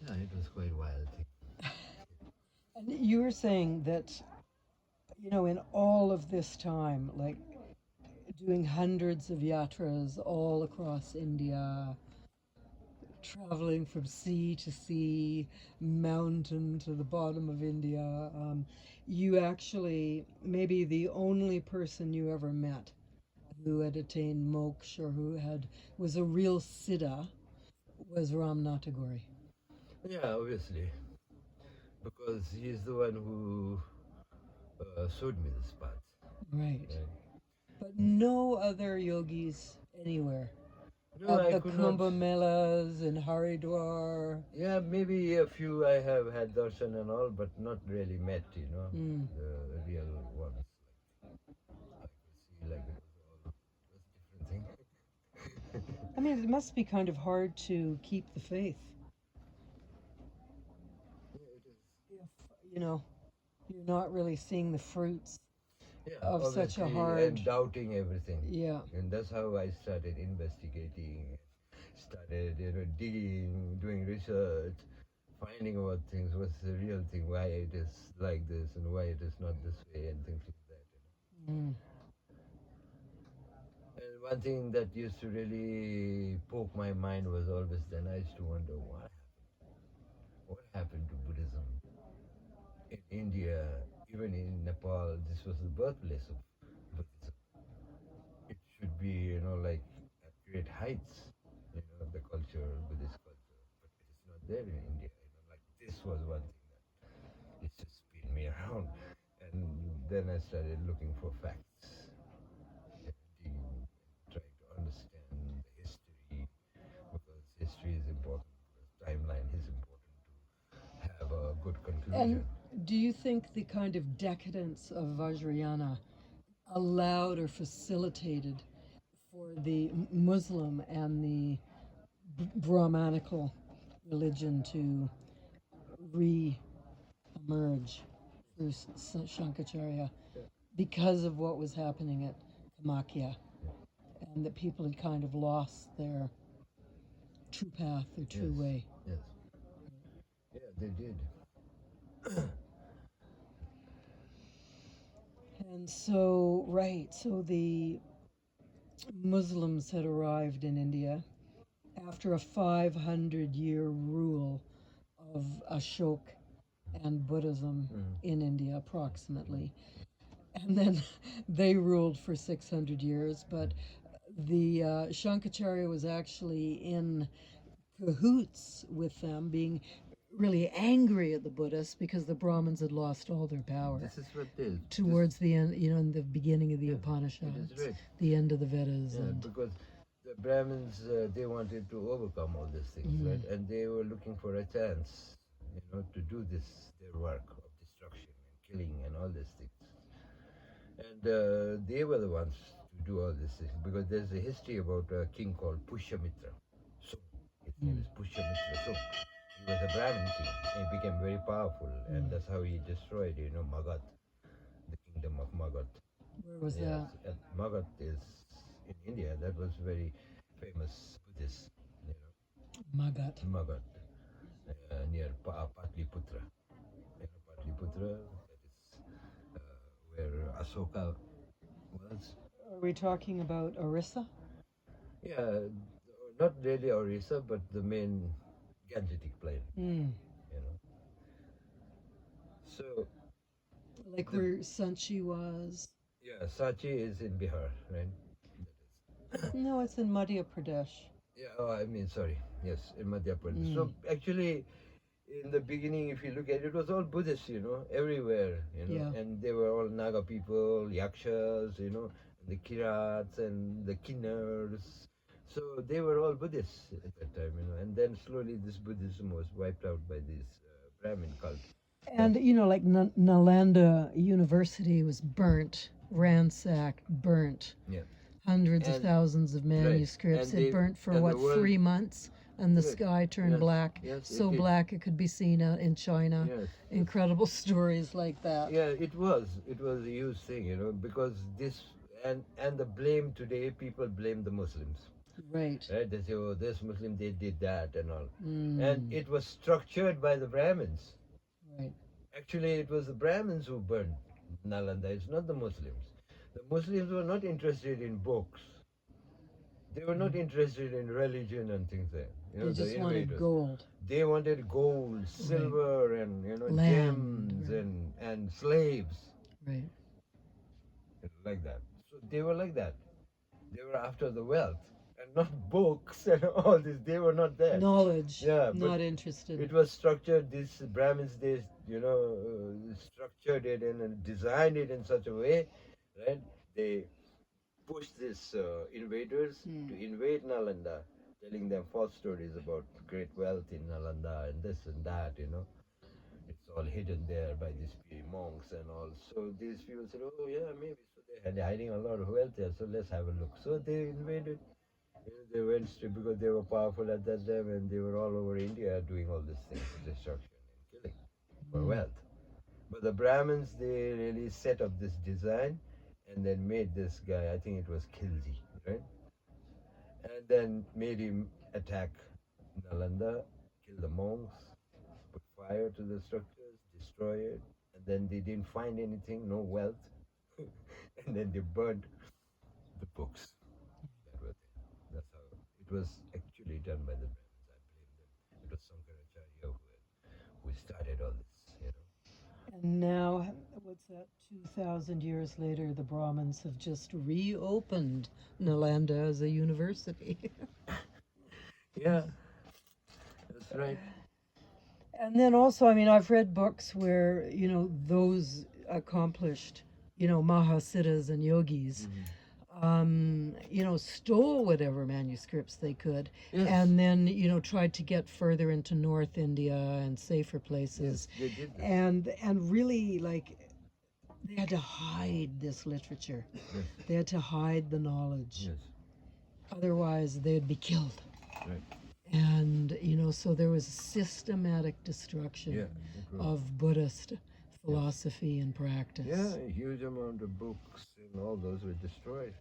Yeah, it was quite wild thing. And you were saying that, in all of this time, like doing hundreds of yatras all across India, traveling from sea to sea, mountain to the bottom of India, you actually, maybe the only person you ever met who had attained moksha or was a real siddha was Ramnath Tagore. Yeah, obviously, because he's the one who showed me this path. Right. Right? But no other yogis anywhere. No, At I the could not. Kumbh Melas in Haridwar. Yeah, maybe a few I have had darshan and all, but not really met, Mm. the real ones. I could see like it was different thing. I mean, it must be kind of hard to keep the faith Yeah, it is. if, you're not really seeing the fruits Yeah, of such a obviously, hard, and doubting everything. yeah. And that's how I started investigating, started, digging, doing research, finding out things, what's the real thing, why it is like this and why it is not this way and things like that. Mm. And one thing that used to really poke my mind was always then I used to wonder what happened to Buddhism in India, even in Nepal. This was the birthplace of Buddhism. It should be, like at great heights, the culture, Buddhist culture, but it is not there in India. Like this was one thing that it's just spin me around. And then I started looking for facts, digging, trying to understand the history, because history is important, because timeline is important to have a good And conclusion. do you think the kind of decadence of Vajrayana allowed or facilitated for the Muslim and the Brahmanical religion to re emerge through Shankaracharya Yeah, because of what was happening at Kamakya yeah. and that people had kind of lost their true path, their true Yes, way. yes. Yeah, they did. And so, right, so the Muslims had arrived in India after a 500-year rule of Ashok and Buddhism Mm. in India, approximately. And then they ruled for 600 years, but the Shankaracharya was actually in cahoots with them, being really angry at the Buddhists because the Brahmins had lost all their power This is what it is. towards the end, in the beginning of the Yeah, it is Upanishads, right. the end of the Vedas, Yeah, and because the Brahmins, they wanted to overcome all these things, mm, right? And they were looking for a chance, to do this, their work of destruction and killing and all these things. And they were the ones to do all these things, because there's a history about a king called Pushyamitra. So his name mm. is Pushyamitra. So he was a Brahmin king and he became very powerful, and Mm. that's how he destroyed, Magadh, the kingdom of Magadh. Where was Yes, that? and Magadh is in India. That was very famous Buddhist, Magat. Magadh, near Patliputra. Patliputra, that is where Asoka was. Are we talking about Orissa? Yeah, not really Orissa, but the main Gangetic plain, Mm. you know. So Like the where Sanchi was? yeah, Sachi is in Bihar, right? No, it's in Madhya Pradesh. Yeah, oh, I mean, sorry. Yes, in Madhya Pradesh. Mm. So actually, in the beginning, if you look at it, it was all Buddhist, everywhere, Yeah. and they were all Naga people, Yakshas, and the Kirats and the Kinnars. So they were all Buddhists at that time, and then slowly this Buddhism was wiped out by this Brahmin cult. That, And, like Nalanda University was burnt, ransacked, burnt. yeah, Hundreds of and thousands of right, manuscripts. and It they burnt for and the what, world, 3 months? And the right, sky turned yes, black, yes, it so did, black it could be seen in China. yes, yes. Incredible stories like that. Yeah, it was a huge thing, because this, and the blame today, people blame the Muslims. Right. Right? They say, oh, this Muslim, they did that and all. And Mm. it was structured by the Brahmins. Right. Actually, it was the Brahmins who burned Nalanda. It's not the Muslims. The Muslims were not interested in books. They were not Mm. interested in religion and things there. They The just wanted invaders. gold. They wanted gold, Right. silver, and Land. gems Right. and slaves, Right. like that. So they were like that. They were after the wealth and not books and all this. They were not there. Knowledge. Yeah, but Not interested. it was structured. These Brahmins, they structured it and designed it in such a way, right? They pushed these invaders to Mm. invade Nalanda, telling them false stories about great wealth in Nalanda and this and that. It's all hidden there by these monks and all. So these people said, oh yeah, maybe. So they had hiding a lot of wealth there. So let's have a look. So they invaded. They went straight because they were powerful at that time and they were all over India doing all these things, destruction and killing for Mm. wealth. But the Brahmins, they really set up this design and then made this guy, I think it was Khilji, right? And then made him attack Nalanda, kill the monks, put fire to the structures, destroy it, and then they didn't find anything, no wealth, and then they burned the books that were there. That's how it was actually done by the Brahmins. I blame them. It was Sankaracharya who started all this. And now, what's that? 2,000 years later, the Brahmins have just reopened Nalanda as a university. Yeah, that's right. And then also, I mean, I've read books where, those accomplished, Mahasiddhas and yogis, stole whatever manuscripts they could, Yes. and then, tried to get further into North India and safer places. Yes, they did this. And really, like, they had to hide this literature. Yes. They had to hide the knowledge. Yes. Otherwise, they'd be killed. Right. And, so there was systematic destruction Yeah. of Buddhist philosophy and practice. Yeah, a huge amount of books and all those were destroyed.